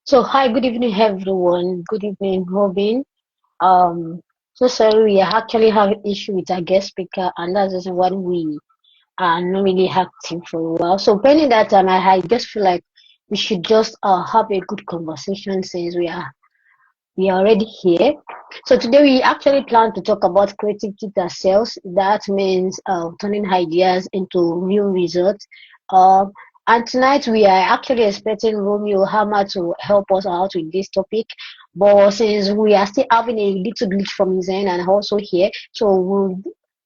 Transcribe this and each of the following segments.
So hi, good evening everyone. Good evening, Robin. Um, so sorry, we actually have an issue with our guest speaker, and that's just when we are not really active for a while. So pending that time, I just feel like we should just have a good conversation since we are already here. So today we actually plan to talk about creativity that sells. That means turning ideas into real results. Uh, and tonight we are actually expecting Romeo Hammer to help us out with this topic. But since we are still having a little glitch from his end and also here, so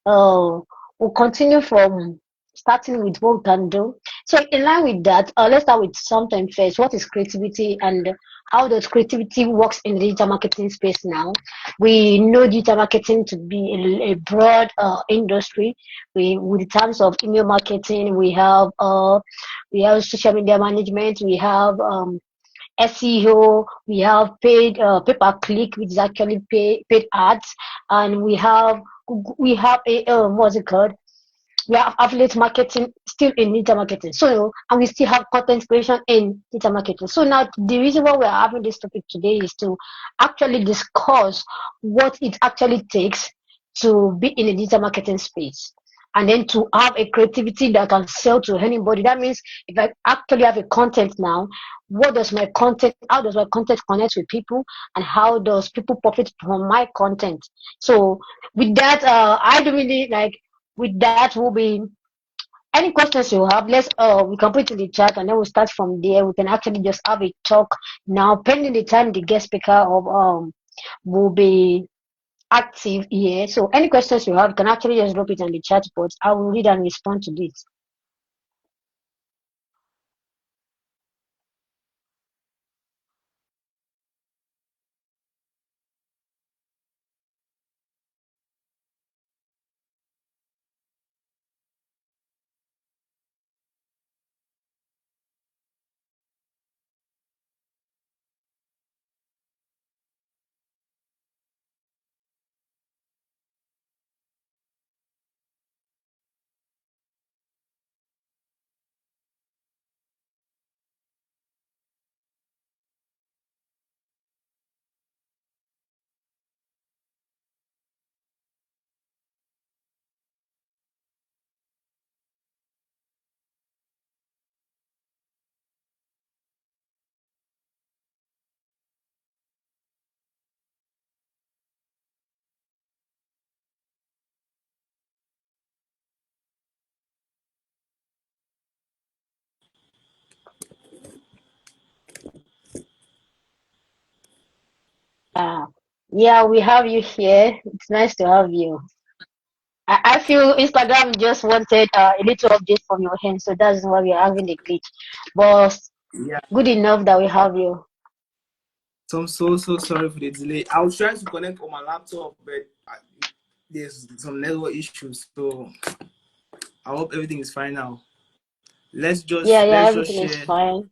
we'll continue from starting with what we can do. So in line with that, let's start with something first. What is creativity and how does creativity works in the digital marketing space now? We know digital marketing to be a broad industry. With terms of email marketing, we have social media management, we have SEO, we have paid pay per click, which is actually paid ads, and we have a what's it called? We have affiliate marketing still in digital marketing. So, and we still have content creation in digital marketing. So now the reason why we're having this topic today is to actually discuss what it actually takes to be in the digital marketing space. And then to have a creativity that can sell to anybody. That means if I actually have a content now, how does my content connect with people, and how does people profit from my content? So with that, I do really like with that will be any questions you have. Let's we can put it in the chat and then we'll start from there. We can actually just have a talk now, pending the time the guest speaker of will be active here. So any questions you have, you can actually just drop it in the chat box. I will read and respond to this. Uh, yeah, we have you here. It's nice to have you. I feel Instagram just wanted a little update from your hand, so that's why we're having the glitch. But Yeah, good enough that we have you. so I'm so sorry for the delay. I was trying to connect on my laptop, but there's some network issues. So I hope everything is fine now. Let's Yeah, just yeah, let's just everything is share. fine.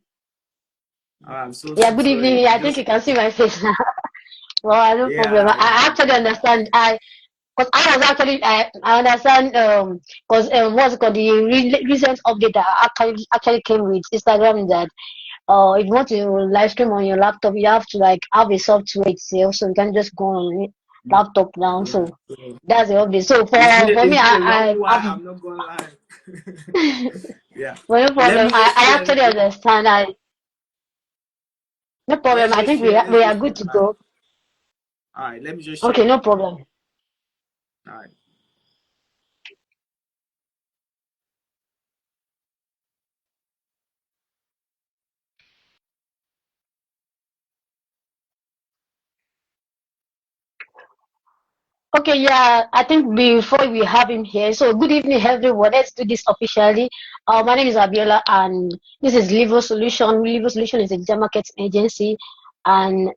I'm Yeah, so good sorry. evening. I think Just you can see my face now. Well, no problem. yeah, I yeah. actually understand. Because I was actually, I understand. Because what's it called the recent update that actually came with Instagram that if you want to live stream on your laptop, you have to like have a software itself, so you can just go on it, laptop now. Yeah. So So that's the update. So for me, it's been a long I while. have I'm not going live. Yeah. no Let problem. me I just share. actually understand. No problem. Let's I just think share. we Let's are just good share. to go. All right. Let me just Okay, share. no problem. All right. Okay, yeah, I think before we have him here, so good evening, everyone. Let's do this officially. My name is Abiola, and this is Levor Solution. Levor Solution is a digital marketing agency, and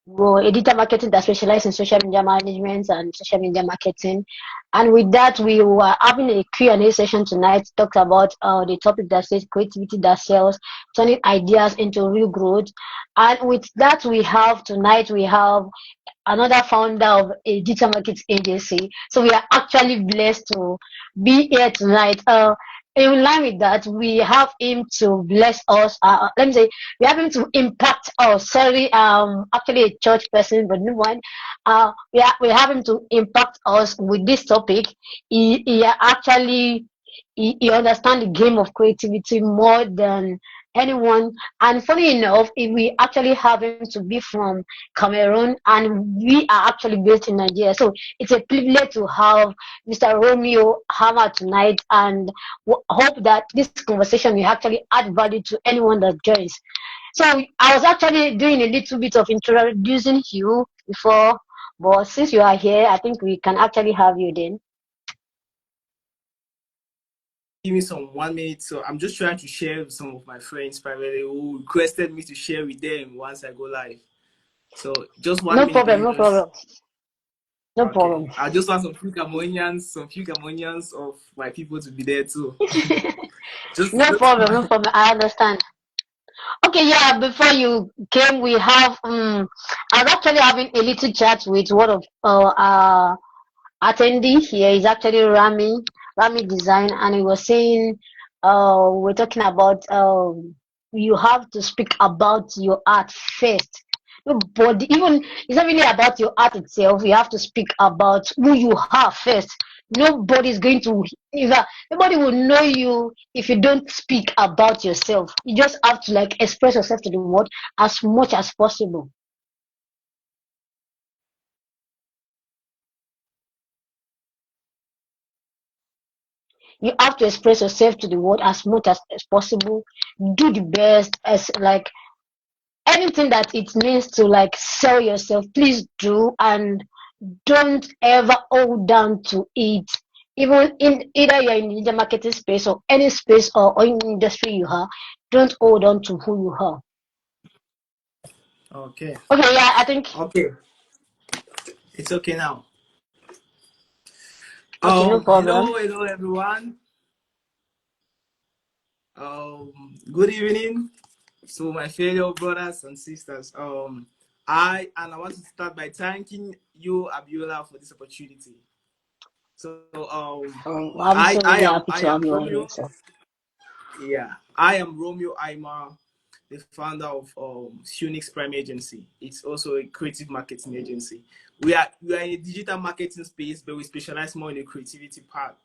we're a digital marketing that specializes in social media management and social media marketing. And with that, we were having a Q&A session tonight, talked about the topic that says creativity that sells, turning ideas into real growth. And with that, we have another founder of a digital marketing agency. So we are actually blessed to be here tonight. in line with that, we have him to bless us. Let me say, we have him to impact us. Sorry, actually a church person, but no one. We have him to impact us with this topic. He actually he understands the game of creativity more than anyone. And funny enough, if we actually have him to be from Cameroon, and we are actually based in Nigeria, so it's a privilege to have Mr. Romeo Hammer tonight, and hope that this conversation will actually add value to anyone that joins. So I was actually doing a little bit of introducing you before, but since you are here, I think we can actually have you then. Give me some 1 minute. So I'm just trying to share with some of my friends privately who requested me to share with them once I go live. So just one No minute. Let problem, me no just problem, no okay. problem. I just want some few Cameroonians of my people to be there too. No Just problem, no problem. I understand. Okay, yeah, before you came, we have I was actually having a little chat with one of our attendee here. Is actually Rami Design, and he was saying we're talking about you have to speak about your art first. But even it's not really about your art itself. You have to speak about who you are first. Nobody's going to either nobody will know you if you don't speak about yourself. You just have to like express yourself to the world as much as possible. You have to express yourself to the world as much as possible. Do the best as like anything that it means to like sell yourself, please do, and don't ever hold down to it. Even in either you're in the marketing space or any space or in industry you are, don't hold on to who you are. okay. Okay, yeah, I think Okay. It's okay now. okay, no problem. Hello everyone. Good evening. So my fellow brothers and sisters. I want to start by thanking you, Abiola, for this opportunity. So I'm so really happy I to have am you on here. Romeo. So Yeah, I am Romeo Aima, the founder of Unix Prime Agency. It's also a creative marketing agency. We are in a digital marketing space, but we specialize more in the creativity part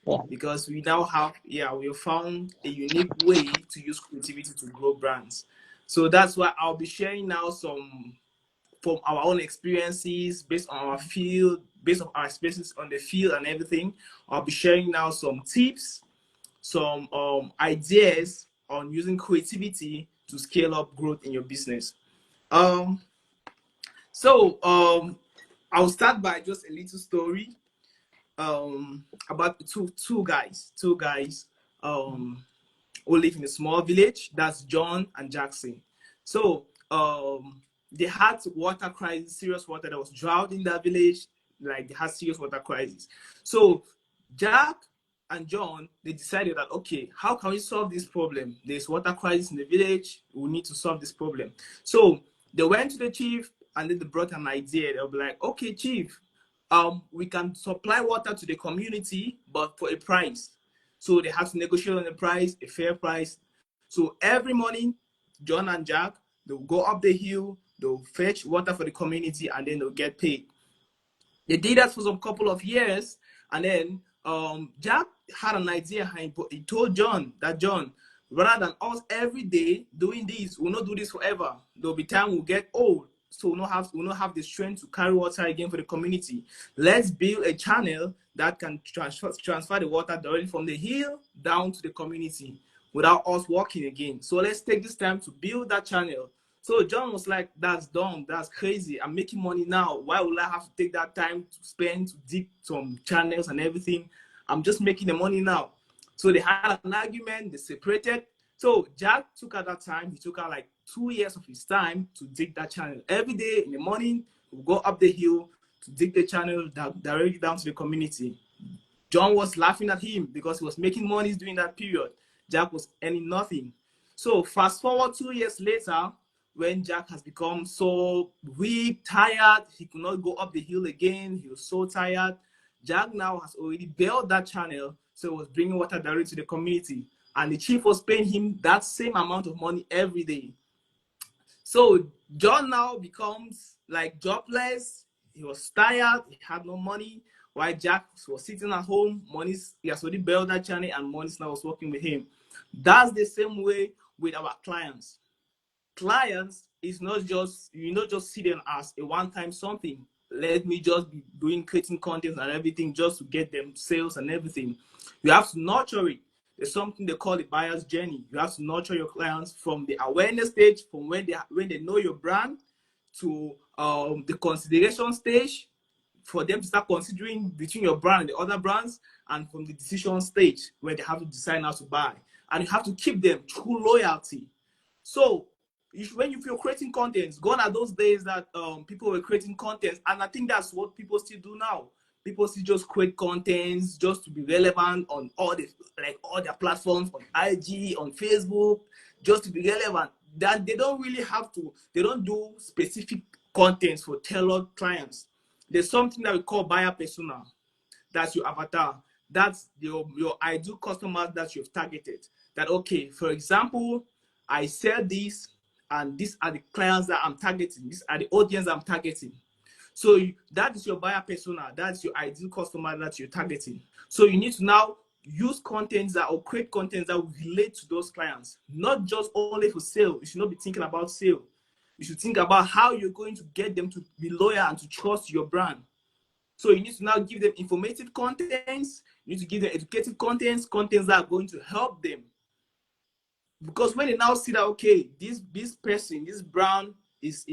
yeah. because we now have we have found a unique way to use creativity to grow brands. So that's why I'll be sharing now some from our own experiences based on our field, based on our experiences on the field and everything. I'll be sharing now some tips, some ideas on using creativity to scale up growth in your business. Um, so I'll start by just a little story about two guys who live in a small village. That's John and Jackson. So they had water crisis, serious water. There was drought in that village. Like they had serious water crisis. So Jack and John, they decided that okay, how can we solve this problem? There's water crisis in the village. We need to solve this problem. So they went to the chief and then they brought an idea. They'll be like, okay, chief, we can supply water to the community, but for a price. So they have to negotiate on the price, a fair price. So every morning, John and Jack, they'll go up the hill, they'll fetch water for the community, and then they'll get paid. They did that for some couple of years, and then Jack had an idea. He told John that John, rather than us every day doing this, we'll not do this forever. There'll be time we'll get old, so we'll not have the strength to carry water again for the community. Let's build a channel that can transfer the water directly from the hill down to the community without us walking again. So let's take this time to build that channel. So John was like, that's dumb, that's crazy. I'm making money now. Why would I have to take that time to spend to dig some channels and everything? I'm just making the money now. So they had an argument, they separated. So Jack took out that time, he took out like 2 years of his time to dig that channel. Every day in the morning, we'll go up the hill to dig the channel directly down to the community. John was laughing at him because he was making money during that period. Jack was earning nothing. So fast forward 2 years later, when Jack has become so weak, tired, he could not go up the hill again. He was so tired. Jack now has already built that channel So he was bringing water directly to the community. And the chief was paying him that same amount of money every day. So John now becomes like jobless. He was tired. He had no money. While Jack was sitting at home, he has already built that channel, and Moniz now was working with him. That's the same way with our clients. Clients is not just, you not just see them as a one-time something. Let me just be creating content and everything just to get them sales and everything. You have to nurture it. There's something they call the buyer's journey. You have to nurture your clients from the awareness stage, from when they know your brand, to the consideration stage, for them to start considering between your brand and the other brands, and from the decision stage where they have to decide how to buy. And you have to keep them through loyalty. So when you're creating content, gone are those days that people were creating content, and I think that's what people still do now. People still just create contents just to be relevant on all their platforms, on IG, on Facebook, just to be relevant. That they don't really have to. They don't do specific contents for tailored clients. There's something that we call buyer persona. That's your avatar. That's your ideal customer that you've targeted. That, okay, for example, I sell this, and these are the clients that I'm targeting. These are the audience I'm targeting. So that is your buyer persona. That's your ideal customer that you're targeting. So you need to now use contents or create contents that will relate to those clients, not just only for sale. You should not be thinking about sale. You should think about how you're going to get them to be loyal and to trust your brand. So you need to now give them informative contents. You need to give them educative contents that are going to help them. Because when they now see that, okay, this person, this brand is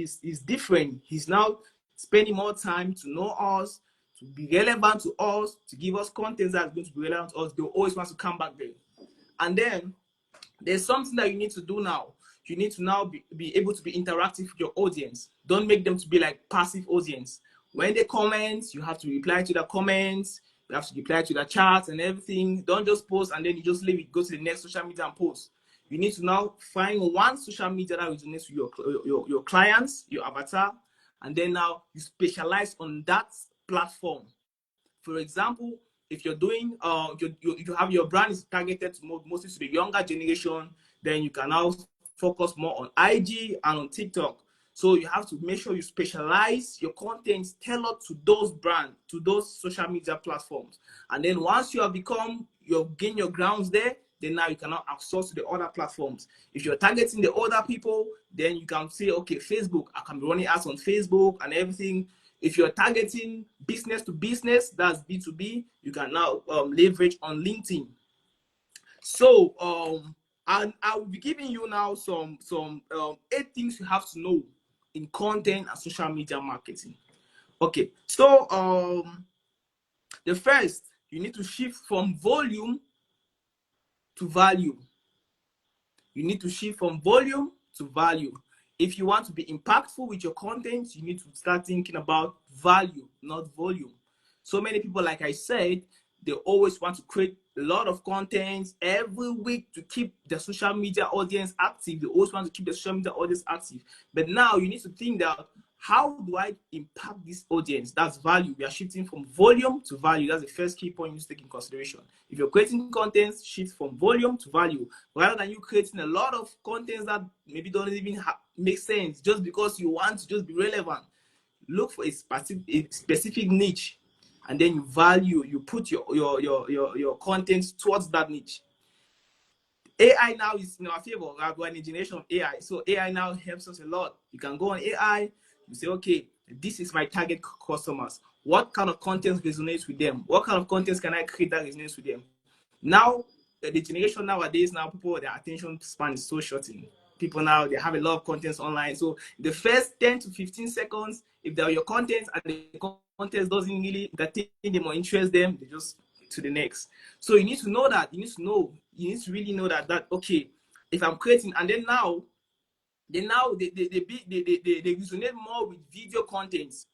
different. He's now spending more time to know us, to be relevant to us, to give us content that's going to be relevant to us. They'll always want to come back there. And then there's something that you need to do now. You need to now be able to be interactive with your audience. Don't make them to be like passive audience. When they comment, you have to reply to the comments. You have to reply to the chats and everything. Don't just post and then you just leave it. Go to the next social media and post. You need to now find one social media that resonates with your clients, your avatar, and then now you specialize on that platform. For example, if you're doing, you have your brand is targeted mostly to the younger generation, then you can now focus more on IG and on TikTok. So you have to make sure you specialize your content tailored to those brands, to those social media platforms. And then once you have gain your grounds there, then now you cannot outsource to the other platforms. If you're targeting the other people, then you can say, okay, Facebook, I can be running ads on Facebook and everything. If you're targeting business to business, that's B2B, you can now leverage on LinkedIn. So and I will be giving you now some 8 things you have to know in content and social media marketing. Okay, so the first, you need to shift from volume to value. You need to shift from volume to value. If you want to be impactful with your content, you need to start thinking about value, not volume. So many people, like I said, they always want to create a lot of content every week to keep the social media audience active. They always want to keep the social media audience active. But now you need to think that, how do I impact this audience? That's value. We are shifting from volume to value. That's the first key point you need to take in consideration. If you're creating content, shift from volume to value. Rather than you creating a lot of content that maybe don't even make sense just because you want to just be relevant. Look for a specific niche, and then you put your content towards that niche. AI now is in our favor. We are going in a generation of AI. So AI now helps us a lot. You can go on AI, you say, okay, this is my target customers. What kind of content resonates with them? What kind of content can I create that resonates with them? Now, the generation nowadays, people, their attention span is so shortened. People now, they have a lot of contents online. So the first 10 to 15 seconds, if they're your content and the content doesn't really entertain them or interest them, they just to the next. So you need to know that. You need to really know that okay, if I'm creating, and then now they resonate more with video contents,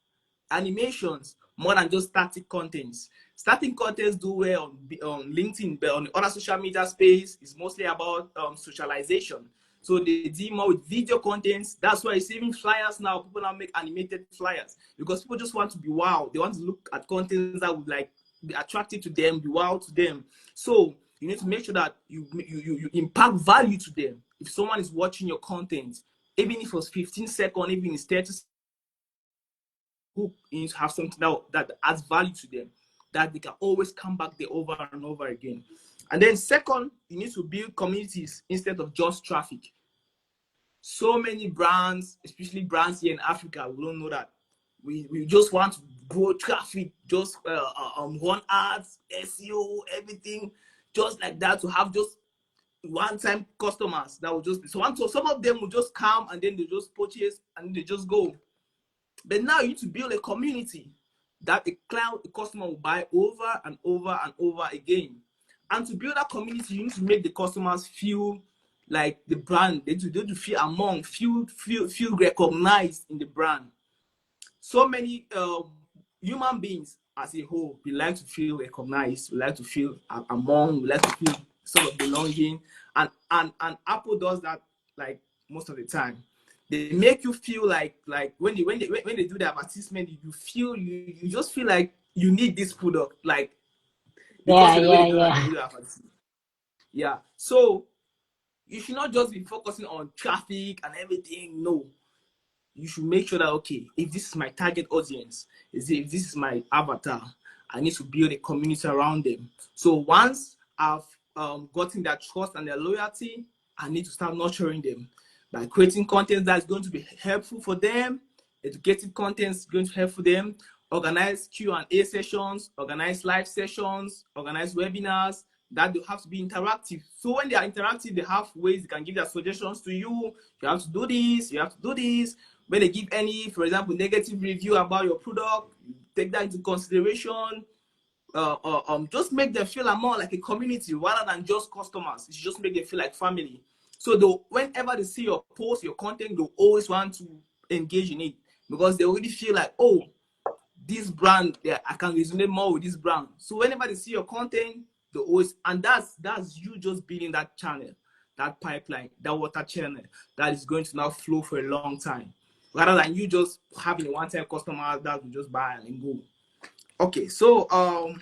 animations, more than just static contents. Static contents do well on LinkedIn, but on the other social media space, it's mostly about socialization. So they deal more with video contents. That's why it's even flyers now. People now make animated flyers because people just want to be wow. They want to look at contents that would like be attracted to them, be wow to them. So you need to make sure that you impact value to them. If someone is watching your content, even if it was 15 seconds, even if it's 30 seconds, you need to have something that adds value to them, that they can always come back there over and over again. And then second, you need to build communities instead of just traffic. So many brands, especially brands here in Africa, we don't know that. We just want to grow traffic, just run ads, SEO, everything, just like that, to have just one-time customers that will just, so some of them will just come and then they just purchase and they just go. But now you need to build a community that a customer will buy over and over and over again. And to build that community, you need to make the customers feel like the brand. They need to feel recognized in the brand. So many human beings as a whole, we like to feel recognized, we like to feel among, we like to feel sort of belonging. And Apple does that like most of the time. They make you feel like when they do the advertisement, you just feel like you need this product, like because of the way they do the advertisement. Yeah. So you should not just be focusing on traffic and everything. No, you should make sure that, okay, if this is my target audience, if this is my avatar, I need to build a community around them. So once I've gotten their trust and their loyalty, I need to start nurturing them by creating content that's going to be helpful for them, educative content is going to help for them, organize Q&A sessions, organize live sessions, organize webinars, that they have to be interactive. So when they are interactive, they have ways they can give their suggestions to you. You have to do this, you have to do this. When they give any, for example, negative review about your product, take that into consideration. Just make them feel more like a community rather than just customers. It's just make them feel like family. So whenever they see your post, your content, they'll always want to engage in it because they already feel like, oh, this brand, yeah, I can resonate more with this brand. So whenever they see your content, they always, and that's you just building that channel, that pipeline, that water channel that is going to now flow for a long time, rather than you just having a one-time customer that will just buy and go. Okay, so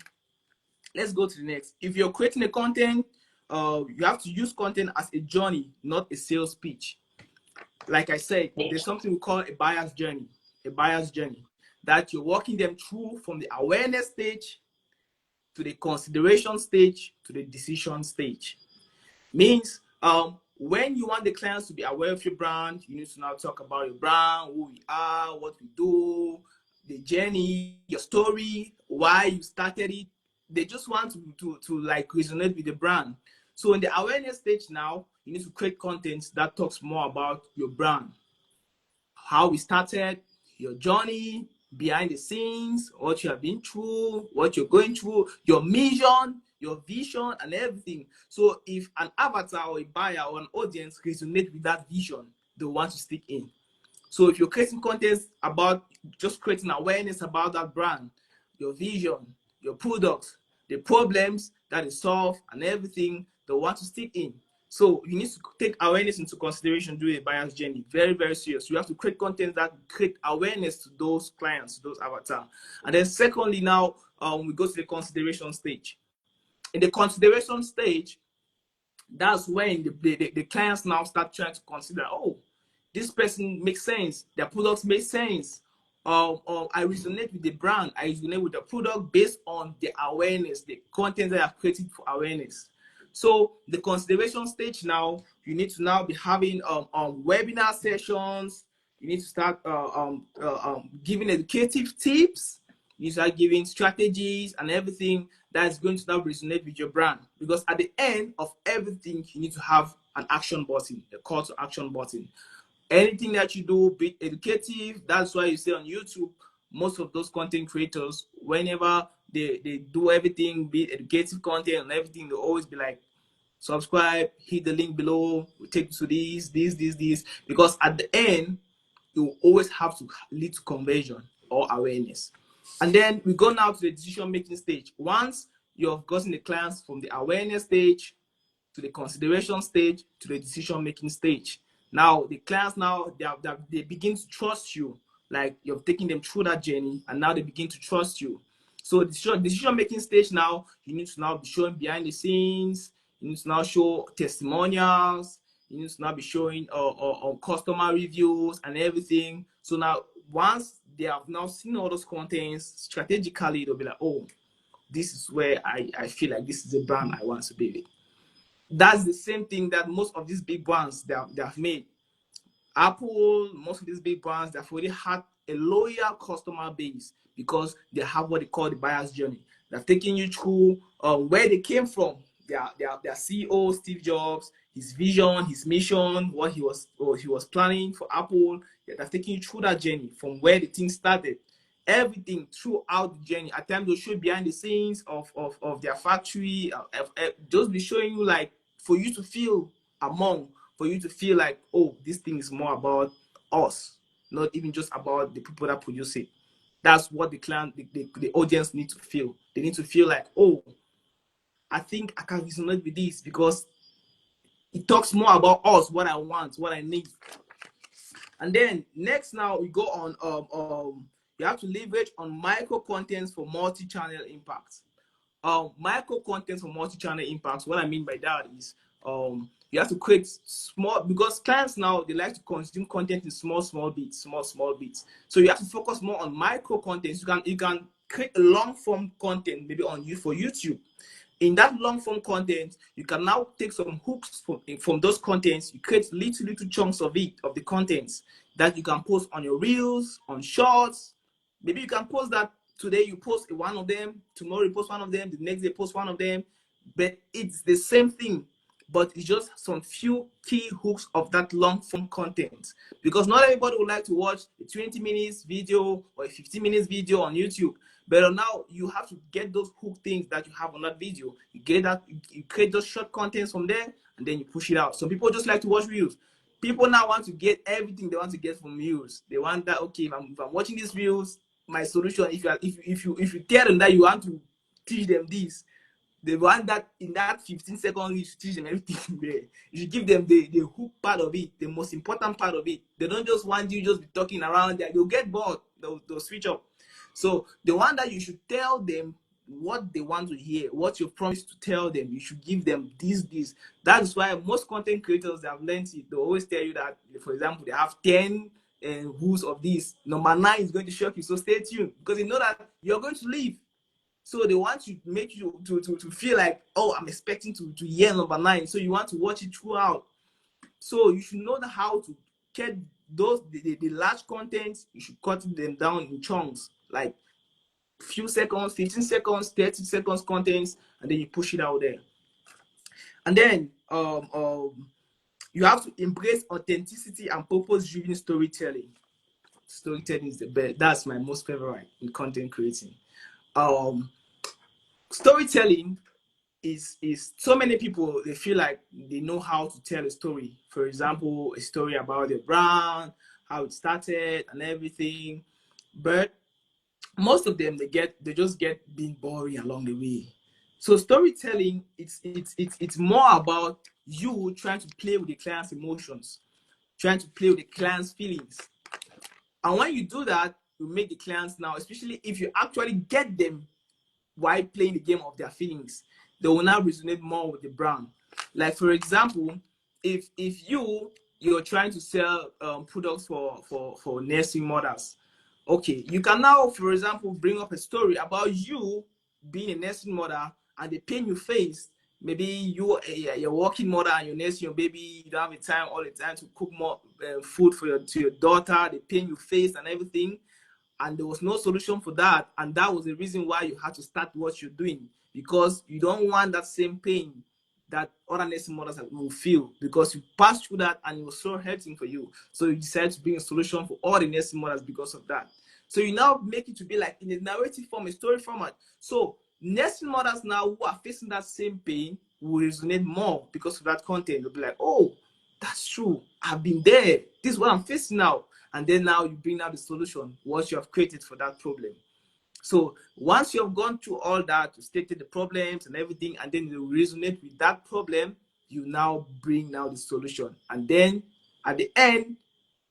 let's go to the next. If you're creating a content, you have to use content as a journey, not a sales pitch. Like I said, there's something we call a buyer's journey. A buyer's journey that you're walking them through from the awareness stage to the consideration stage to the decision stage. Means when you want the clients to be aware of your brand, you need to now talk about your brand, who we are, what we do, the journey, your story, why you started it. They just want to like resonate with the brand. So in the awareness stage now, you need to create content that talks more about your brand, how we started, your journey, behind the scenes, what you have been through, what you're going through, your mission, your vision, and everything. So if an avatar or a buyer or an audience resonate with that vision, they want to stick in. So if you're creating content about just creating awareness about that brand, your vision, your products, the problems that it solves, and everything, they want to stick in. So you need to take awareness into consideration during a buyer's journey. Very, very serious. You have to create content that create awareness to those clients, to those avatars. And then secondly, now we go to the consideration stage. In the consideration stage, that's when the clients now start trying to consider, oh, this person makes sense, their products make sense. I resonate with the brand, I resonate with the product based on the awareness, the content that I've created for awareness. So the consideration stage now, you need to now be having webinar sessions. You need to start giving educative tips. You start giving strategies and everything that is going to now resonate with your brand. Because at the end of everything, you need to have an action button, a call to action button. Anything that you do, be educative. That's why you see on YouTube, most of those content creators, whenever they do everything, be educative content and everything, they'll always be like, subscribe, hit the link below, we'll take you to this. Because at the end, you always have to lead to conversion or awareness. And then we go now to the decision-making stage. Once you have gotten the clients from the awareness stage to the consideration stage to the decision-making stage, now the clients now they begin to trust you. Like you're taking them through that journey, and now they begin to trust you. So decision making stage now, you need to now be showing behind the scenes. You need to now show testimonials. You need to now be showing customer reviews and everything. So now once they have now seen all those contents strategically, they'll be like, oh, this is where I feel like this is a brand I want to be with. That's the same thing that most of these big brands they have made. Apple, most of these big brands, they've already had a loyal customer base because they have what they call the buyer's journey. They've taken you through where they came from. Their CEO, Steve Jobs, his vision, his mission, what he was planning for Apple. They've taken you through that journey from where the thing started. Everything throughout the journey. At times they'll show behind the scenes of their factory. Just be showing you, like, for you to feel among, for you to feel like, oh, this thing is more about us, not even just about the people that produce it. That's what the client, the audience need to feel. They need to feel like, oh, I think I can resonate with this because it talks more about us, what I want, what I need. And then next, now we go on, you have to leverage on micro contents for multi-channel impact. Micro contents for multi-channel impacts. What I mean by that is, you have to create small, because clients now, they like to consume content in small bits. So you have to focus more on micro contents. You can create a long form content, maybe on you for YouTube. In that long form content, you can now take some hooks from those contents. You create little chunks of it, of the contents that you can post on your reels, on shorts. Maybe you can post that today, you post one of them, tomorrow you post one of them, the next day post one of them, but it's the same thing, but it's just some few key hooks of that long form content, because not everybody would like to watch a 20 minutes video or a 15 minutes video on YouTube. But now you have to get those hook things that you have on that video. You get that, you create those short contents from there, and then you push it out. Some people just like to watch reels. People now want to get everything they want to get from reels. They want that, okay, if I'm watching these reels, my solution, if you tell them that you want to teach them this, they want that in that 15 seconds, you should teach them everything there. You should give them the hook part of it, the most important part of it. They don't just want you just be talking around there. They'll get bored. They'll switch up. So the one that you should tell them what they want to hear, what you promised to tell them, you should give them this. That is why most content creators that have learned it, they always tell you that, for example, they have 10 rules of this. Number 9 is going to shock you. So stay tuned, because they know that you're going to leave. So they want to make you to feel like, oh, I'm expecting to hear number 9. So you want to watch it throughout. So you should know how to get those the large contents. You should cut them down in chunks, like few seconds, 15 seconds, 30 seconds contents, and then you push it out there. And then you have to embrace authenticity and purpose-driven storytelling. Storytelling is the best. That's my most favorite in content creating. Storytelling is so many people, they feel like they know how to tell a story. For example, a story about the brand, how it started and everything. But most of them, they just get being boring along the way. So storytelling, it's more about you trying to play with the client's emotions, trying to play with the client's feelings. And when you do that, you make the clients now, especially if you actually get them while playing the game of their feelings, they will now resonate more with the brand. Like, for example, if you're trying to sell products for nursing mothers, okay, you can now, for example, bring up a story about you being a nursing mother and the pain you face. Maybe you're a working mother and you're nursing your baby. You don't have the time all the time to cook more food for your daughter. The pain you face and everything, and there was no solution for that, and that was the reason why you had to start what you're doing, because you don't want that same pain that other nursing mothers will feel, because you passed through that and it was so hurting for you. So you decided to bring a solution for all the nursing mothers because of that. So you now make it to be like in a narrative form, a story format. So nursing mothers now who are facing that same pain will resonate more because of that content. They'll be like, oh, that's true, I've been there, this is what I'm facing now. And then now you bring out the solution, what you have created for that problem. So once you have gone through all that, you stated the problems and everything, and then you resonate with that problem, you now bring now the solution. And then at the end,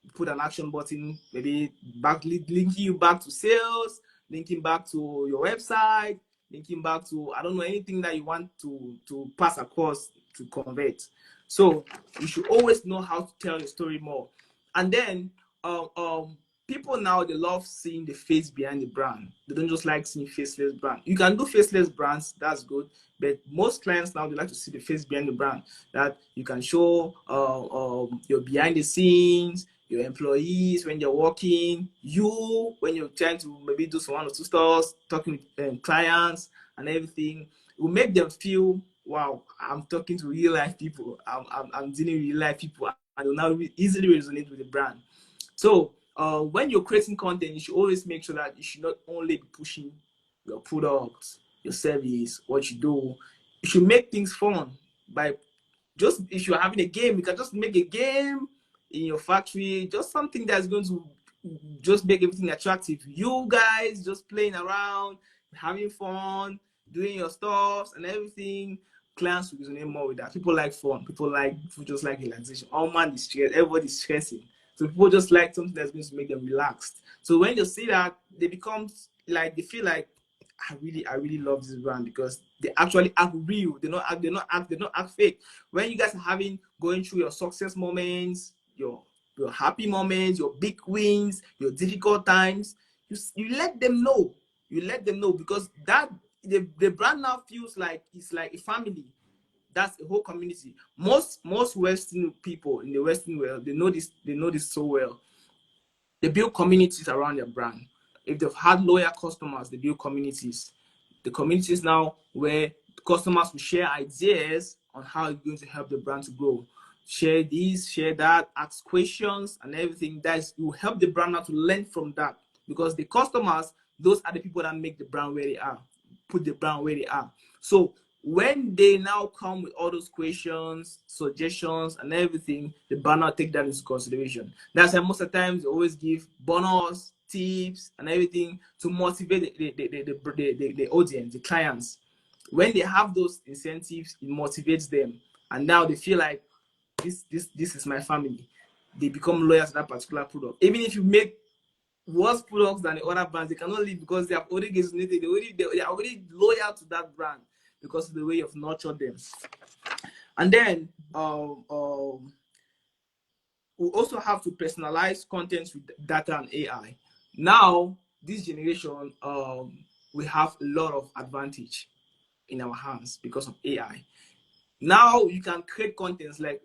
you put an action button, maybe linking you back to sales, linking back to your website, linking back to, I don't know, anything that you want to pass across to convert. So you should always know how to tell your story more. And then people now, they love seeing the face behind the brand. They don't just like seeing faceless brand. You can do faceless brands, that's good, but most clients now, they like to see the face behind the brand, that you can show your behind the scenes, your employees when you're working, you when you're trying to maybe do some 1 or 2 stores, talking with clients and everything. It will make them feel, wow, I'm talking to real life people. I'm dealing with real life people, and will now easily resonate with the brand. So when you're creating content, you should always make sure that you should not only be pushing your product, your service, what you do. You should make things fun by just, if you're having a game, you can just make a game in your factory, just something that's going to just make everything attractive. You guys just playing around, having fun, doing your stuff and everything. Clients will resonate more with that. People like fun. People just like relaxation. All man is stressed. Everybody's stressing. So people just like something that's going to make them relaxed. So when you see that, they become like, they feel like, I really love this brand, because they actually act real. They don't act fake. When you guys are going through your success moments, your happy moments, your big wins, your difficult times, you let them know. You let them know, because that the brand now feels like it's like a family. That's a whole community. Most Western people in the Western world, they know this so well. They build communities around their brand. If they've had loyal customers, they build communities. The communities now where customers will share ideas on how it's going to help the brand to grow. Share this, share that, ask questions and everything. That will help the brand now to learn from that. Because the customers, those are the people that make the brand where they are, put the brand where they are. So when they now come with all those questions, suggestions, and everything, the brand will take that into consideration. That's why most of the times they always give bonus, tips, and everything to motivate the audience, the clients. When they have those incentives, it motivates them, and now they feel like this is my family. They become loyal to that particular product. Even if you make worse products than the other brands, they cannot leave, because they have already resonated. They are already loyal to that brand because of the way you've nurtured them. And then we also have to personalize content with data and AI. Now, this generation, we have a lot of advantage in our hands because of AI. Now you can create contents like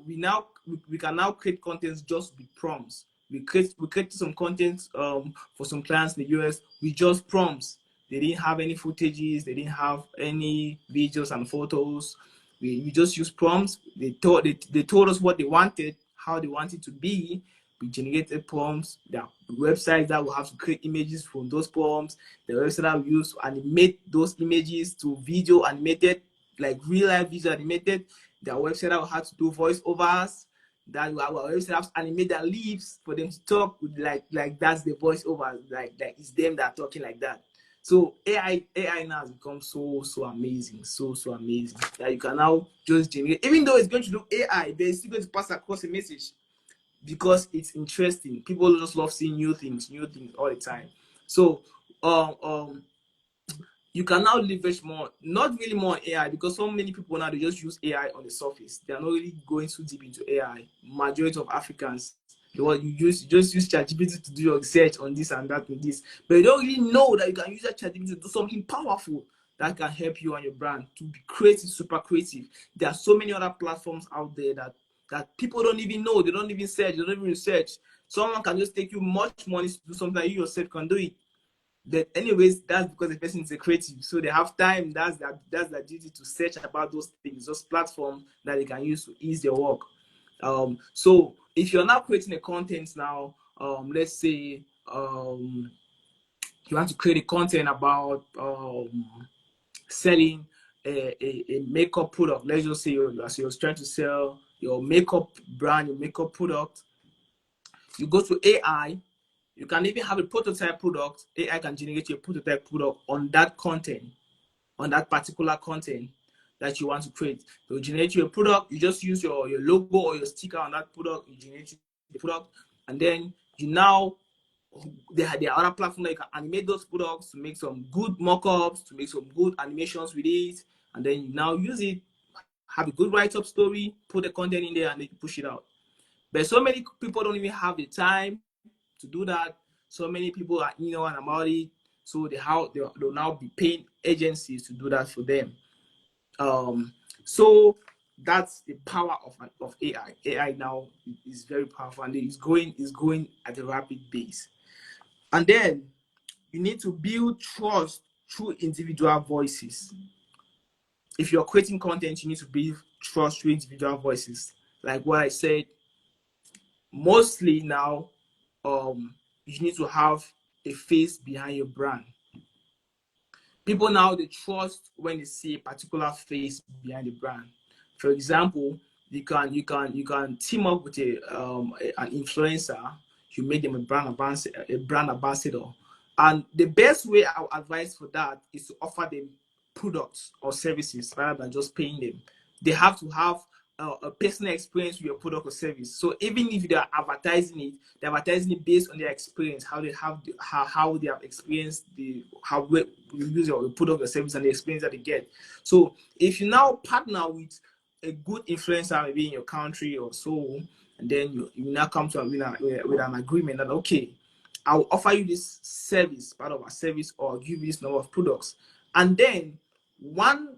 we can now create contents just with prompts. We created some content for some clients in the US with just prompts. They didn't have any footages, they didn't have any videos and photos. We just used prompts. They told us what they wanted, how they wanted to be. We generated prompts. There are websites that will have to create images from those prompts. The website that we use to animate those images to video animated, like real life video animated. Their website that will have to do voiceovers. That our website has to animate their lips for them to talk with like that's the voiceover, like it's them that are talking like that. So AI now has become so amazing, so amazing that you can now just generate, even though it's going to do AI, but it's still going to pass across a message because it's interesting. People just love seeing new things all the time. So you can now leverage more, not really more on AI, because so many people now, they just use AI on the surface. They are not really going too deep into AI. Majority of Africans, you just use ChatGPT to do your research on this and that and this, but you don't really know that you can use that ChatGPT to do something powerful that can help you and your brand to be creative, super creative. There are so many other platforms out there that people don't even know. They don't even search. They don't even research. Someone can just take you much money to do something that you yourself can do it. But anyways, that's because the person is a creative, so they have time. That's their duty to search about those things, those platforms that they can use to ease their work. So if you're now creating a content now, let's say you want to create a content about selling a makeup product. Let's just say you're trying to sell your makeup brand, your makeup product. You go to AI. You can even have a prototype product. AI can generate your prototype product on that content, on that particular content that you want to create. So generate your product. You just use your logo or your sticker on that product. You generate the product, and then you now there are other platforms that you can animate those products, to make some good mock-ups, to make some good animations with it, and then you now use it, have a good write-up story, put the content in there, and then you push it out. But so many people don't even have the time to do that. So many people are and about it, so they'll now be paying agencies to do that for them. So that's the power of AI. AI now is very powerful, and it's going at a rapid pace. And then you need to build trust through individual voices. If you're creating content, you need to build trust through individual voices. Like what I said, mostly now, you need to have a face behind your brand. People now, they trust when they see a particular face behind the brand. For example, you can team up with an influencer. You make them a brand ambassador, and the best way I would advise for that is to offer them products or services rather than just paying them. They have to have a personal experience with your product or service. So even if they are advertising it, they're advertising it based on their experience, how they have how they have experienced how you use your product or service and the experience that they get. So if you now partner with a good influencer maybe in your country or so, and then you now come to with an agreement that, okay, I'll offer you this service, part of our service, or I'll give you this number of products. And then one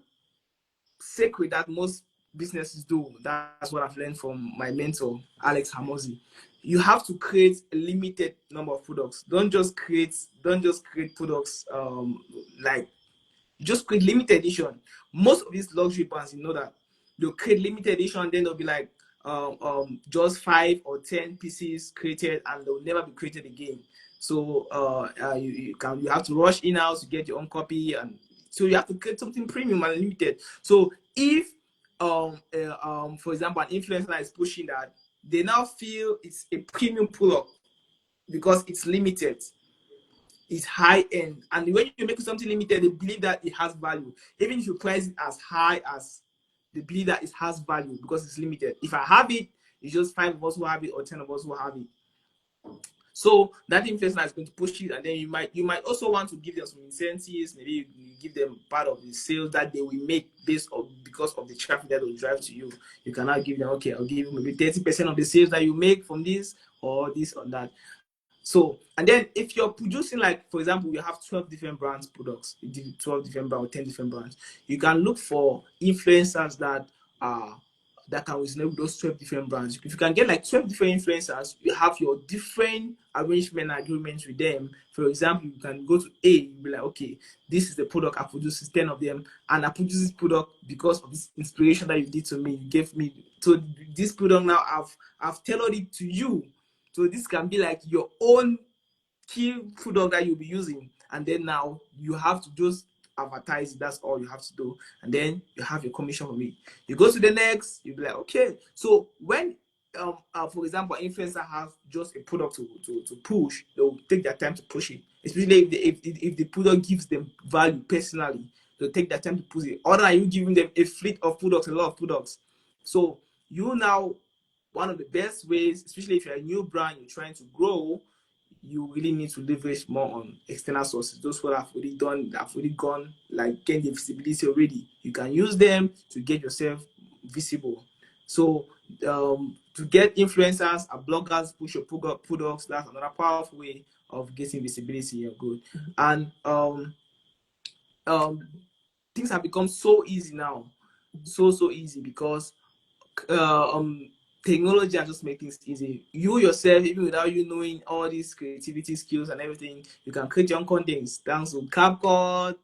secret that most businesses do, that's what I've learned from my mentor, Alex Hamosi. You have to create a limited number of products. Don't just create products like just create limited edition. Most of these luxury brands, that they'll create limited edition, and then they'll be like just 5 or 10 pieces created, and they'll never be created again. So you have to rush in-house to get your own copy, and so you have to create something premium and limited. So if for example, an influencer is pushing that, they now feel it's a premium product because it's limited, it's high end, and when you make something limited, they believe that it has value. Even if you price it as high as, they believe that it has value because it's limited. If I have it, it's just 5 of us who have it or 10 of us who have it. So that influencer is going to push it, and then you might also want to give them some incentives. Maybe you give them part of the sales that they will make because of the traffic that will drive to you. You cannot give them, okay, I'll give you maybe 30% of the sales that you make from this or this or that. So, and then if you're producing, like, for example, you have 12 different brands products, 12 different brands or 10 different brands, you can look for influencers that can resonate with those 12 different brands. If you can get like 12 different influencers, you have your different arrangement agreements with them. For example, you can go to A, you'll be like, okay, this is the product I produce, 10 of them, and I produce this product because of this inspiration that you did to me, you gave me. So this product now I've tailored it to you. So this can be like your own key product that you'll be using, and then now you have to just advertise it. That's all you have to do, and then you have your commission from it. You go to the next, you'll be like, okay. So when for example, an influencer has just a product to push, they'll take their time to push it, especially if the product gives them value personally. They'll take their time to push it, other than you giving them a fleet of products, a lot of products. So you now, one of the best ways, especially if you're a new brand, you're trying to grow, you really need to leverage more on external sources. Those who have already gone, like, get the visibility already. You can use them to get yourself visible. So to get influencers and bloggers push your products, that's another powerful way of getting visibility. You're good. And things have become so easy now, so easy, because technology has just made things easy. You yourself, even without you knowing all these creativity skills and everything, you can create your own content thanks to CapCut,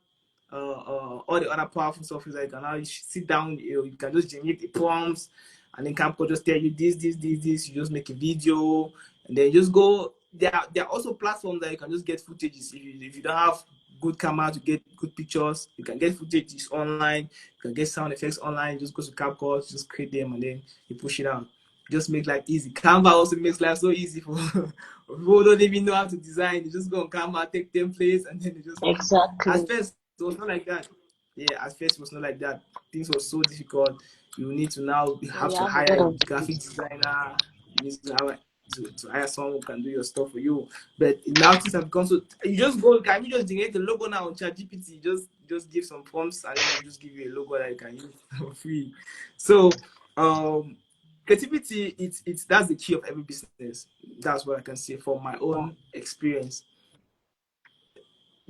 all the other powerful software that you can now sit down, you can just generate the prompts, and then CapCut just tell you this. You just make a video, and then you just go. There are also platforms that you can just get footages. If you don't have good camera to get good pictures, you can get footages online. You can get sound effects online. Just go to CapCut, just create them, and then you push it out. Just make life easy. Canva also makes life so easy for people who don't even know how to design. You just go on Canva, take templates, and then you just Exactly. At first, it was not like that. Yeah, at first it was not like that. Things were so difficult. You need to now have to hire a graphic designer. You need to have to hire someone who can do your stuff for you. But now things have become so, you just go, can you just generate a logo now on ChatGPT? Just give some prompts and then it will just give you a logo that you can use for free. So creativity, it's that's the key of every business. That's what I can say from my own experience.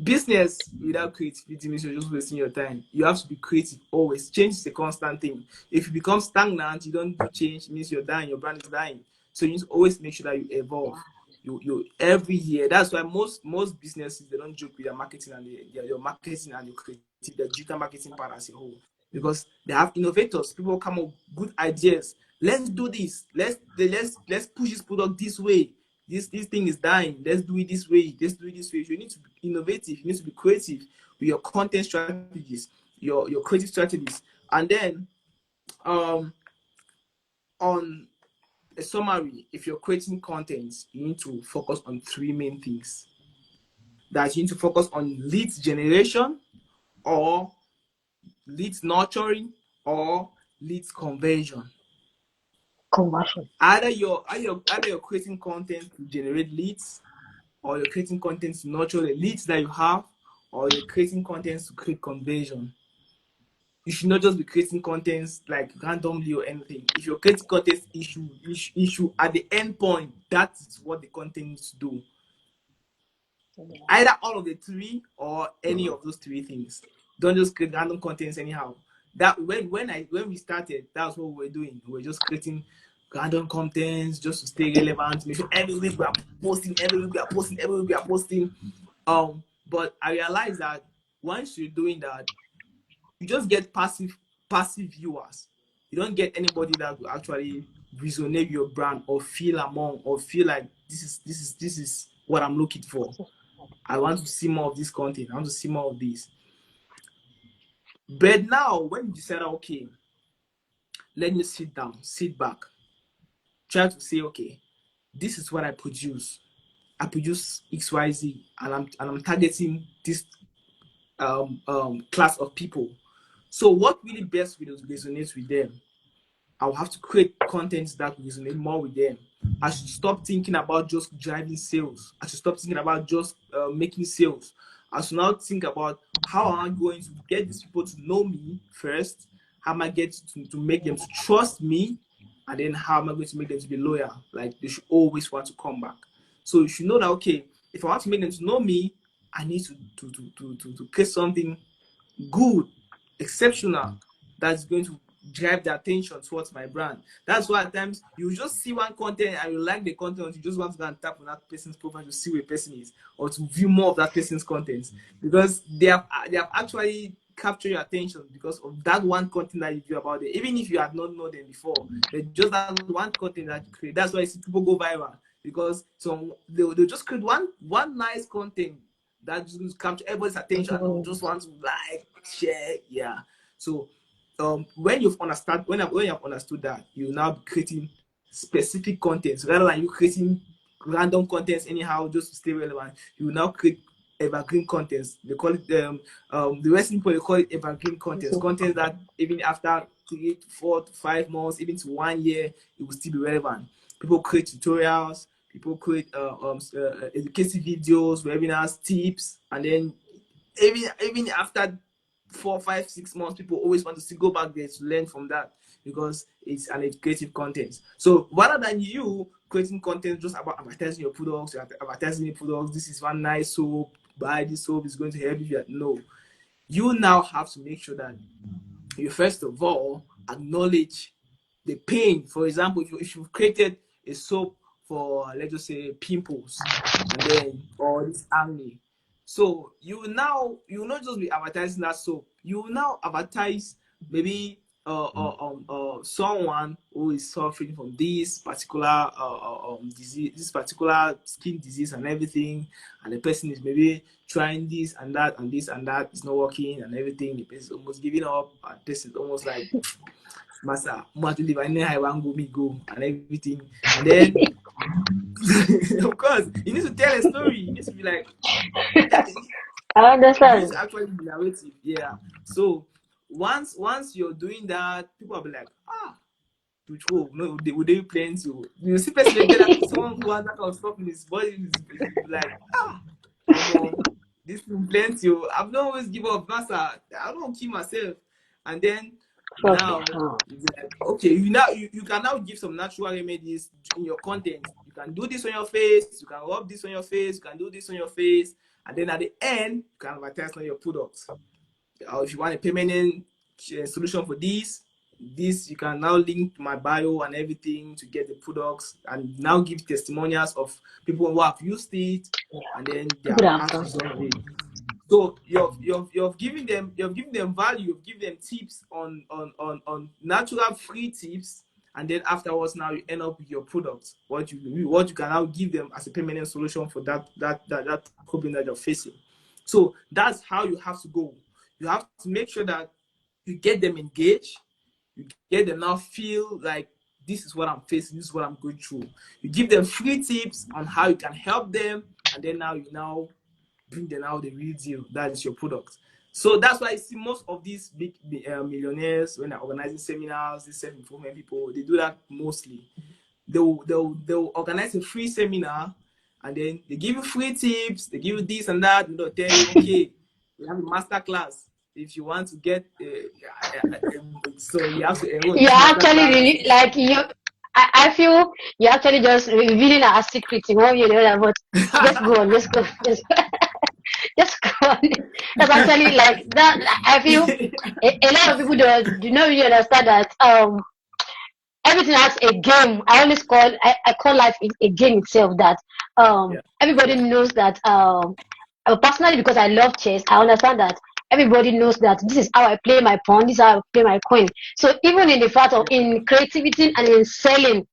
Business without creativity means you're just wasting your time. You have to be creative always. Change is a constant thing. If you become stagnant, you don't do change, it means you're dying, your brand is dying. So you need to always make sure that you evolve. You every year. That's why most businesses, they don't joke with their marketing and your marketing and your creative, the digital marketing part as a whole. Because they have innovators, people come up with good ideas. Let's do this. Let's push this product this way. This thing is dying. Let's do it this way. Let's do it this way. You need to be innovative. You need to be creative with your content strategies, your creative strategies. And then on a summary, if you're creating content, you need to focus on three main things. That you need to focus on lead generation, or lead nurturing, or lead conversion. Conversion. Either you're creating content to generate leads, or you're creating content to nurture the leads that you have, or you're creating content to create conversion. You should not just be creating contents like randomly or anything. If you're creating content issue at the end point, that's what the content needs to do. Either all of the three or any of those three things. Don't just create random contents anyhow. That when we started, that's what we were doing. We were just creating random contents just to stay relevant. Make sure every week we are posting, every week we are posting, every week we are posting. But I realized that once you're doing that, you just get passive viewers. You don't get anybody that will actually resonate with your brand or feel among or feel like this is what I'm looking for. I want to see more of this content. I want to see more of this. But now, when you decide, okay, let me sit down, sit back, try to say, okay, this is what I produce. I produce XYZ, and I'm targeting this class of people. So what really best resonates with them? I'll have to create content that will resonate more with them. I should stop thinking about just driving sales. I should stop thinking about just making sales. I should now think about how am I going to get these people to know me first? How am I get to make them to trust me? And then how am I going to make them to be loyal? Like they should always want to come back. So you should know that, okay, if I want to make them to know me, I need to create something good, exceptional, that's going to drive the attention towards my brand. That's why at times you just see one content and you like the content, you just want to go and tap on that person's profile to see where a person is, or to view more of that person's content, because they have actually captured your attention because of that one content that you view about them. Even if you had not known them before, but just that one content that you create. That's why you see people go viral, because they'll just create one nice content that just capture everybody's attention and they'll just want to like, share. Yeah. So when you've understood that, you now be creating specific contents rather than you creating random contents anyhow just to stay relevant. You now create evergreen contents. They call it the wrestling people, they call it evergreen contents. Contents that even after 3 to 4 to 5 months, even to 1 year, it will still be relevant. People create tutorials, people create educative videos, webinars, tips, and then even after 4, 5, 6 months, people always want to still go back there to learn from that, because it's an educative content. So rather than you creating content just about advertising your products, advertising your products, this is one nice soap, buy this soap, it's going to help you. No, you now have to make sure that you first of all acknowledge the pain. For example, if you've created a soap for, let's just say, pimples, and then or this acne, so you will not just be advertising that soap. You will now advertise maybe someone who is suffering from this particular disease, this particular skin disease and everything, and the person is maybe trying this and that and this and that, it's not working and everything. The person is almost giving up, and the person is almost like, Master, to live I want go and everything. And then of course you need to tell a story. You need to be like, I you need understand. to actually be narrative. Yeah. So once you're doing that, people will be like, to throw. No, they will plenty. You see person they get that, someone who has that kind of stuff in his body is like, this thing plenty. I've not always give up, master. I don't kill myself. And then Okay. now it's like, okay, you can now give some natural remedies in your content. You can do this on your face, you can rub this on your face, you can do this on your face, and then at the end, you can advertise on your products. Or if you want a permanent solution for this you can now link to my bio and everything to get the products, and now give testimonials of people who have used it and then they Good have had afternoon. results of it. So you've given them value, you've given them tips on natural free tips, and then afterwards now you end up with your products, what you can now give them as a permanent solution for that problem that you're facing. So that's how you have to go. You have to make sure that you get them engaged, you get them now feel like this is what I'm facing, this is what I'm going through. You give them free tips on how you can help them, and then now you bring them out the real deal. That is your product. So that's why I see most of these big millionaires, when they're organizing seminars, these self-improvement people, they do that mostly. They'll organize a free seminar, and then they give you free tips, they give you this and that, and they'll tell you, okay, we have a master class. If you want to get, so you have to enroll You're this master actually class. really like you. I feel you're actually just revealing our secret in one way or the other. But just go on, just go, just go on. That's actually like that. I feel a lot of people do not really understand that everything has a game. I call life a game itself. That Yeah, everybody knows that personally, because I love chess, I understand that everybody knows that this is how I play my pawn, this is how I play my queen. So even in the fact of yeah, in creativity and in selling,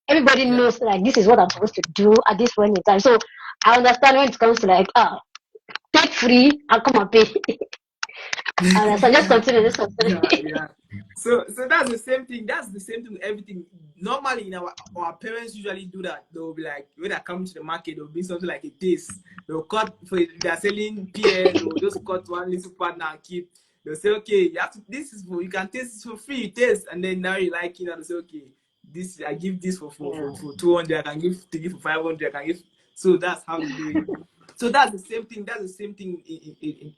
everybody yeah. knows like this is what I'm supposed to do at this point in time. So I understand when it comes to like take free and come and pay. I understand. Just continue. Just Yeah, continue. yeah. So that's the same thing. That's the same thing with everything. Normally, in our parents usually do that. They'll be like, when they come to the market, they'll bring something like a taste. They'll cut for they're selling PS, they'll just cut one little partner and keep. They'll say, okay, you have to. This is for you can taste this for free. You taste, and then now you like it, and they say, okay, this I give this for 200. I can give to give for 500. I can give. So that's how they do it. So that's the same thing. That's the same thing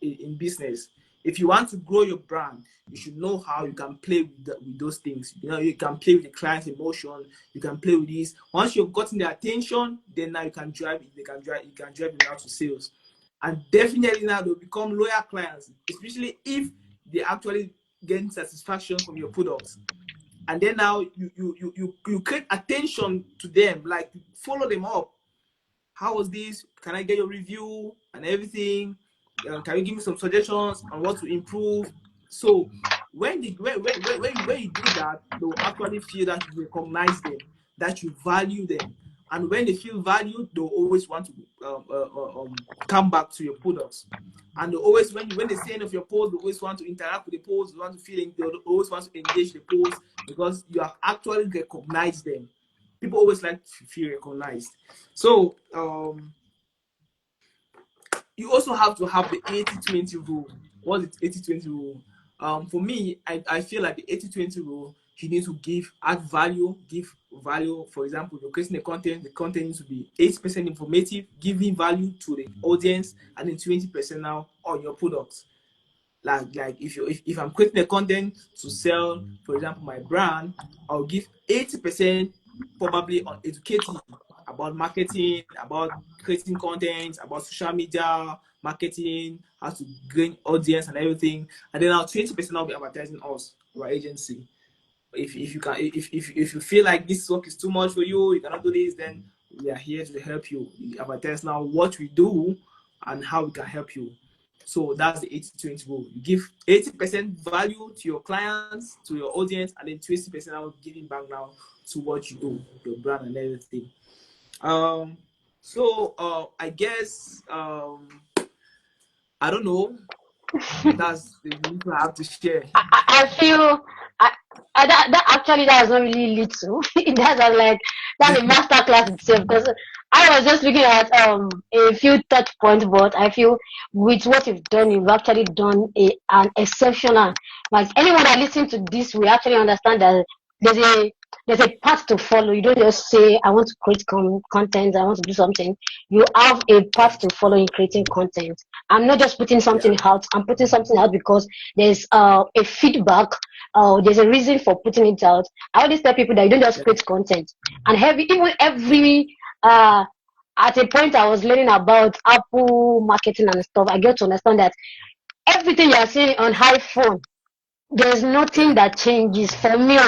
in business. If you want to grow your brand, you should know how you can play with those things. You know, you can play with the client's emotion. You can play with this. Once you've gotten their attention, then now you can drive. You can drive them out to sales, and definitely now they'll become loyal clients, especially if they actually gain satisfaction from your products. And then now you create attention to them, like follow them up. How was this? Can I get your review and everything? Can you give me some suggestions on what to improve? So when you do that, they'll actually feel that you recognize them, that you value them. And when they feel valued, they'll always want to come back to your products. And they always, when they see any of your posts, they always want to interact with the posts, they want to feel, they always want to engage the posts because you have actually recognized them. People always like to feel recognized. So you also have to have the 80-20 rule. What is 80-20 rule? For me, I feel like the 80-20 rule, you need to add value, give value. For example, you're creating the content needs to be 80% informative, giving value to the audience, and then 20% now on your products. Like if I'm creating a content to sell, for example, my brand, I'll give 80% probably on educating about marketing, about creating content, about social media marketing, how to gain audience and everything, and then now 20% I'll be advertising us, our agency. If you can, if you feel like this work is too much for you, you cannot do this, then we are here to help you. We advertise now what we do and how we can help you. So that's the 80-20 rule. You give 80% value to your clients, to your audience, and then 20% out giving back now to what you do, your brand and everything. I guess I don't know. That's the little I have to share. I feel that actually that's not really little. That's like that's a master class itself because I was just looking at a few touch points, but I feel with what you've done, you've actually done an exceptional. Like anyone that listens to this, we actually understand that there's a path to follow. You don't just say I want to create content, I want to do something. You have a path Yeah. to follow in creating content. I'm not just putting Yeah. something out. I'm putting something out because there's a feedback. There's a reason for putting it out. I always tell people that you don't just Yeah. create content. And even every uh at a point I was learning about Apple marketing and stuff. I get to understand that everything you are seeing on iPhone, there's nothing Yeah. that changes for me.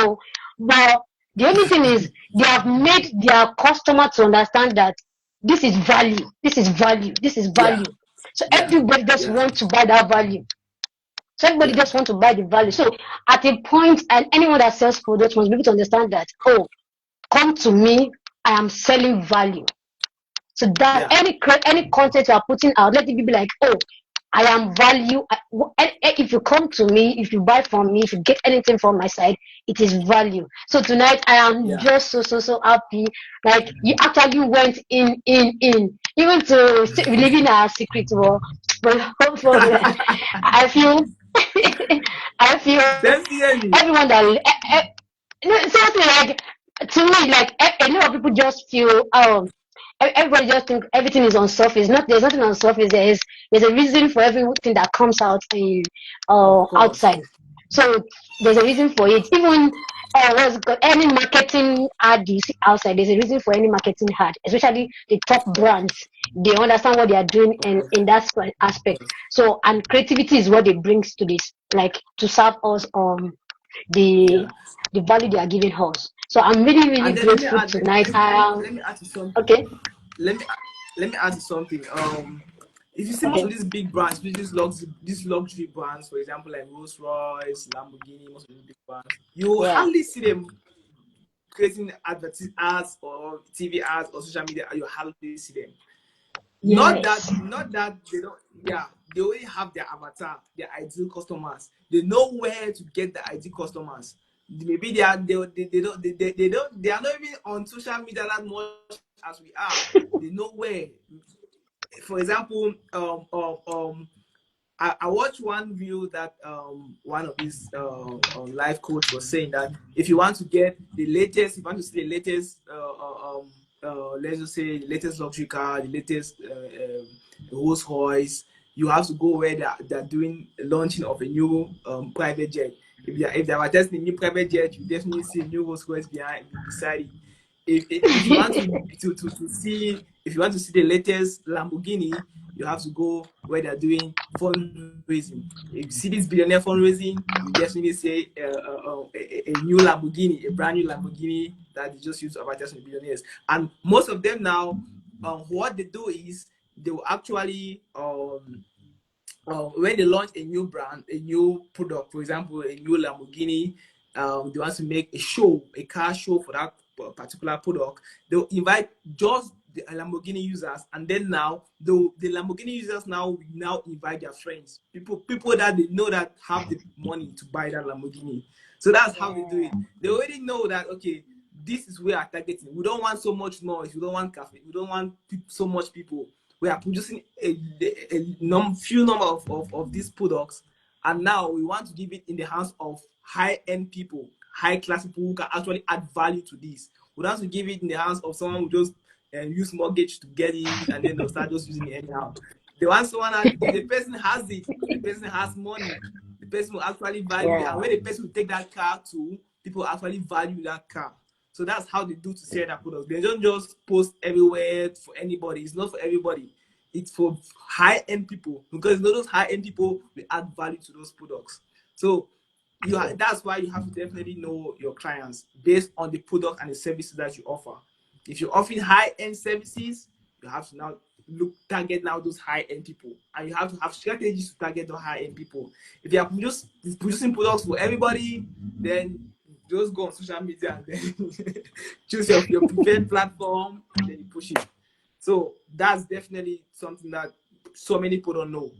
But the only thing is they have made their customer to understand that this is value, this is value, this is Yeah. value. So Yeah. everybody just Yeah. wants to buy that value. So everybody Yeah. just wants to buy the value. So at a point, and anyone that sells products must be able to understand that, oh, come to me, I am selling value. So that Yeah. any content you are putting out, let it be like, oh, I am value. If you come to me, if you buy from me, if you get anything from my side, it is value. So tonight I am Yeah. just so happy. Like you actually went in, even to living our secret war. But I feel, I feel Definitely. everyone that no, seriously, like to me, like a lot of people just feel everybody just think everything is on surface. Not there's nothing on surface. There's a reason for everything that comes out in Of course. outside. So there's a reason for it. Even any marketing ad you see outside, there's a reason for any marketing ad, especially the top Of course. brands. They understand what they are doing Of in course. that aspect. So and creativity is what it brings to this, like to serve us the Yeah. the value they are giving us. So I'm really, really And then let me grateful add tonight. I am let me add to something. okay. Let me let me add to something. If you see most of Okay. these big brands, these luxury brands, for example, like Rolls Royce, Lamborghini, most of these big brands, you will Yeah. hardly see them creating ads or TV ads or social media. You hardly see them. Yes. Not that they don't. Yeah, they already have their avatar, their ideal customers. They know where to get the ideal customers. Maybe they don't they are not even on social media that much as we are. They know where. For example, I watched one video that one of these life coach was saying that if you want to get the latest, if you want to see the latest, let's just say the latest luxury car, the latest Rolls Royce, you have to go where they're doing a launching of a new private jet. If they are testing a new private jet, you definitely see a new Rolls Royce beside it. If you want to see, if you want to see the latest Lamborghini, you have to go where they're doing fundraising. If you see this billionaire fundraising, you definitely say a new Lamborghini, a brand new Lamborghini that they just use to advertise to billionaires. And most of them now, what they do is they will actually when they launch a new brand, a new product, for example, a new Lamborghini, they want to make a show, a car show for that particular product. They'll invite just the Lamborghini users, and then now the Lamborghini users now will now invite their friends, people that they know that have the money to buy that Lamborghini. So that's how they do it. They already know that okay, this is where our targeting. We don't want so much noise. We don't want cafe. We don't want so much people. We are producing a few number of these products, and now we want to give it in the hands of high-end people, high-class people who can actually add value to this. We don't want to give it in the hands of someone who just use mortgage to get it and then they'll start just using it anyhow. They want someone that if the person has it, if the person has money, the person will actually value it. Yeah. And when the person will take that car to, people actually value that car. So that's how they do to sell their products. They don't just post everywhere for anybody. It's not for everybody. It's for high-end people because those high-end people will add value to those products. So that's why you have to definitely know your clients based on the product and the services that you offer. If you're offering high-end services, you have to now target now those high-end people, and you have to have strategies to target those high-end people. If you are just producing products for everybody, then just go on social media and then choose your preferred platform and then you push it. So that's definitely something that so many people don't know.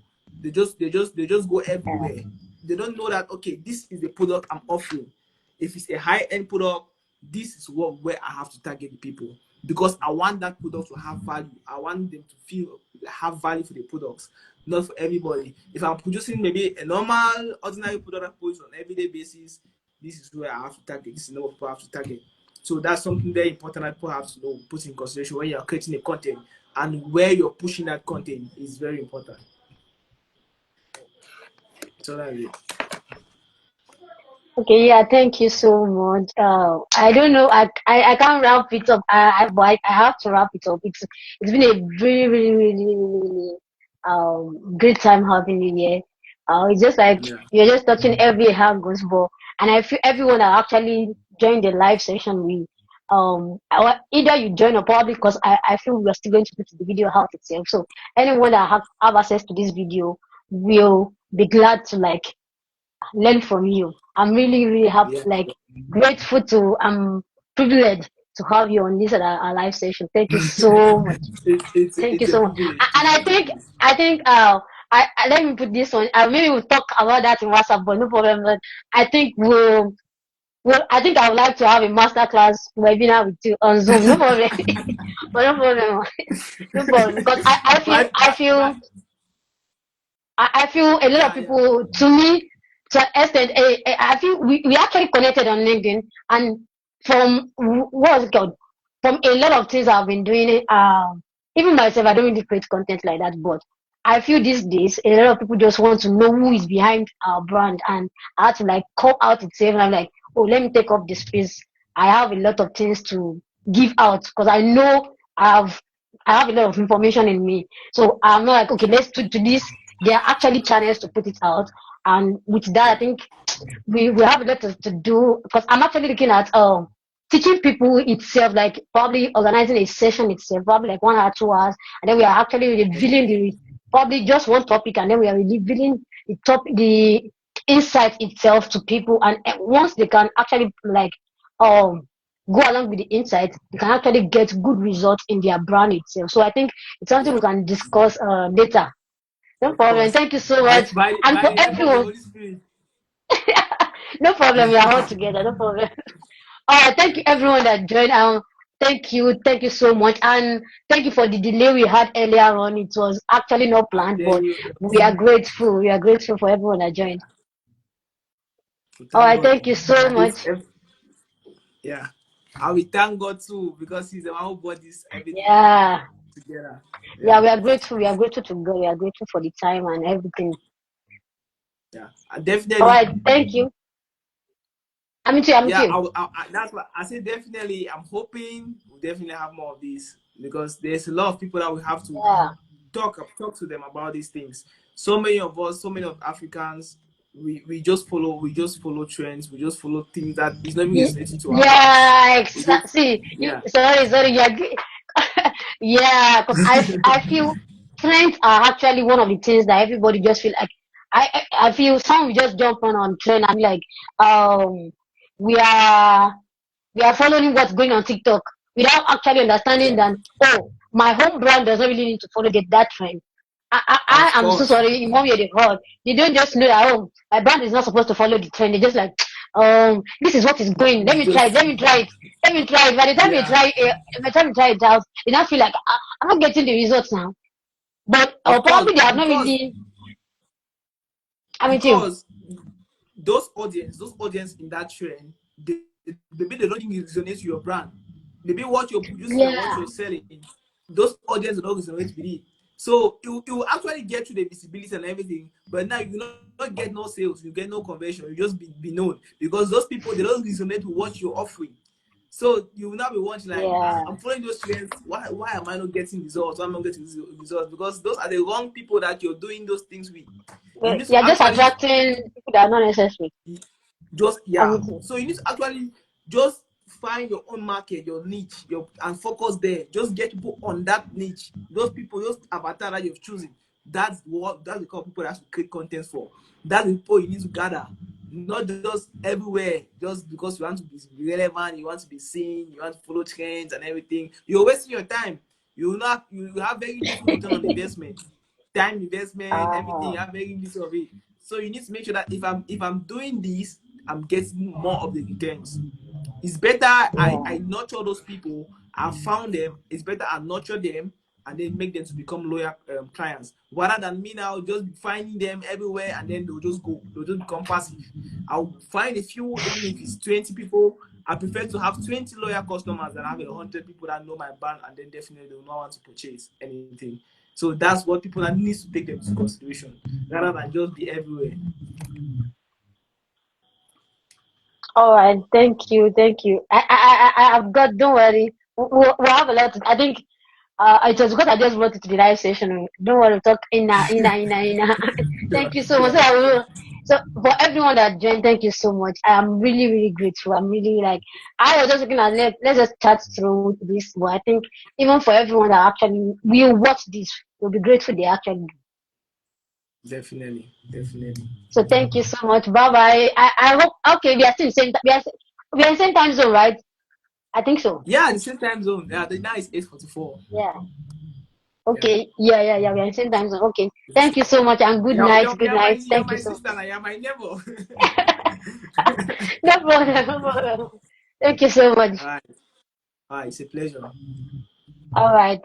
They just go everywhere. They don't know that okay, this is the product I'm offering. If it's a high-end product, this is where I have to target the people because I want that product to have value. I want them to feel have value for the products, not for everybody. If I'm producing maybe a normal, ordinary product that I produce on an everyday basis, this is where I have to target, this is what people have to target. So that's something very important that people have to know, put in consideration when you're creating a content, and where you're pushing that content is very important. So that's it. Okay, yeah, thank you so much. I don't know, I can't wrap it up. But I have to wrap it up. It's been a really great time having you here. It's just like Yeah. you're just touching every hand goes ball, and I feel everyone that actually joined the live session we either you join or probably because I feel we're still going to put the video out itself. So anyone that have access to this video will be glad to like learn from you. I'm really happy, Yeah. like grateful to, I'm privileged to have you on this live session. Thank you so much. Thank you It's a so much. privilege. And It's a privilege. I think let me put this one. Maybe we'll talk about that in WhatsApp, but no problem. But I think I think I would like to have a masterclass webinar with you on Zoom. No problem. But no problem. No problem. Because But I feel a lot of yeah, yeah, people, to me, to an extent, I feel we actually connected on LinkedIn, and from what was it called? From a lot of things I've been doing, even myself, I don't really create content like that, but I feel these days a lot of people just want to know who is behind our brand, and I had to like come out itself, and I'm like, oh, let me take up the space. I have a lot of things to give out because I know I have a lot of information in me. So I'm not like, okay, let's do this. There are actually channels to put it out. And with that, I yeah, think we have a lot to do because I'm actually looking at teaching people itself, like probably organizing a session itself, probably like 1 or 2 hours, and then we are actually revealing the probably just one topic, and then we are revealing the insight itself to people, and once they can actually like um go along with the insight, they can actually get good results in their brand itself. So I think it's something we yeah. can discuss later. No Of problem. course. Thank you so much. And By for the help of the everyone, Holy Spirit. no problem. We are all together. No problem. All right. Thank you, everyone that joined. Thank you so much, and thank you for the delay we had earlier on. It was actually not I'm planned, telling but you, we are grateful. We are grateful for everyone that joined. we All thank right. God. Thank you so This, much. yeah. I will thank God too because He's the one who brought this everything Yeah. together. Yeah. Yeah, We are grateful. We are grateful to God. We are grateful for the time and everything. yeah. All Definitely. right. Thank you. I'm too. I'm Yeah, too. that's what I say. Definitely, I'm hoping we'll definitely have more of this because there's a lot of people that we have to Yeah. talk to them about these things. So many of us, so many of Africans, we just follow trends, we just follow things that is not even relating to our lives. Yeah, We just see, yeah. sorry, yeah, yeah, because I feel trends are actually one of the things that everybody just feel like. I feel some will just jump on trend and be like, um, we are we are following what's going on TikTok without actually understanding Yeah, that, oh, my home brand doesn't really need to follow that trend. I of am so course. sorry, in one way or the other. They don't just know that, oh, my brand is not supposed to follow the trend. They just like, this is what is going. Let It's me try it. just Let me try it. Let me try it. yeah, By the time you try it out, you now feel like I'm not getting the results now. But of course, probably they have not because really. I mean, too. because those audience in that trend, maybe they don't think it resonates with your brand. Maybe what you're producing and what Yeah, you're selling, those audience will not resonate with it. So you will actually get to the visibility and everything, but now you will not get no sales, you get no conversion, you just be known because those people they don't resonate with what you're offering. So you will now be watching like, yeah. I'm following those trends. Why am I not getting results? Why am I not getting results? Because those are the wrong people that you're doing those things with. You Well, need to you're just actually attracting people that are not necessary. just I yeah. mean, too. So you need to actually just find your own market, your niche, and focus there. Just get people on that niche. Those people, those avatar that you've chosen. That's the kind of people that you create content for. That's the people you need to gather. Not just everywhere, just because you want to be relevant, you want to be seen, you want to follow trends and everything. You're wasting your time. You have very little return on investment, time investment, everything. You Ah, have very little of it. So you need to make sure that if I'm doing this, I'm getting more of the returns. It's better I yeah, nurture those people. I found them. It's better I nurture them and then make them to become loyal clients, rather than me now just finding them everywhere and then they'll just go, they'll just become passive. I'll find a few, even if it's 20 people. I prefer to have 20 loyal customers than have 100 people that know my brand and then definitely will not want to purchase anything. So that's what people need to take them into consideration, rather than just be everywhere. All right, thank you, thank you. I've got. Don't worry, we'll have a lot. I think it was because I just brought it to the live session. Don't worry, talk in. Thank you so much. Yeah, okay. So for everyone that joined, thank you so much. I'm really, really grateful. I'm really like, I was just looking at let's just chat through this, but I think even for everyone that actually will watch this, will be grateful they actually do. Definitely, definitely. So thank you so much. Bye bye. I hope okay. We are still same. We are in same time zone, right? I think so. Yeah, the same time zone. Yeah, the now is 8:44. Yeah. Yeah. Okay. Yeah. We are in same time zone. Okay. Thank you so much and good night. Good night. You're Thank you my so sister, much. now you're my neighbor. No problem. No problem. Thank you so much. All right. All right, it's a pleasure. All right.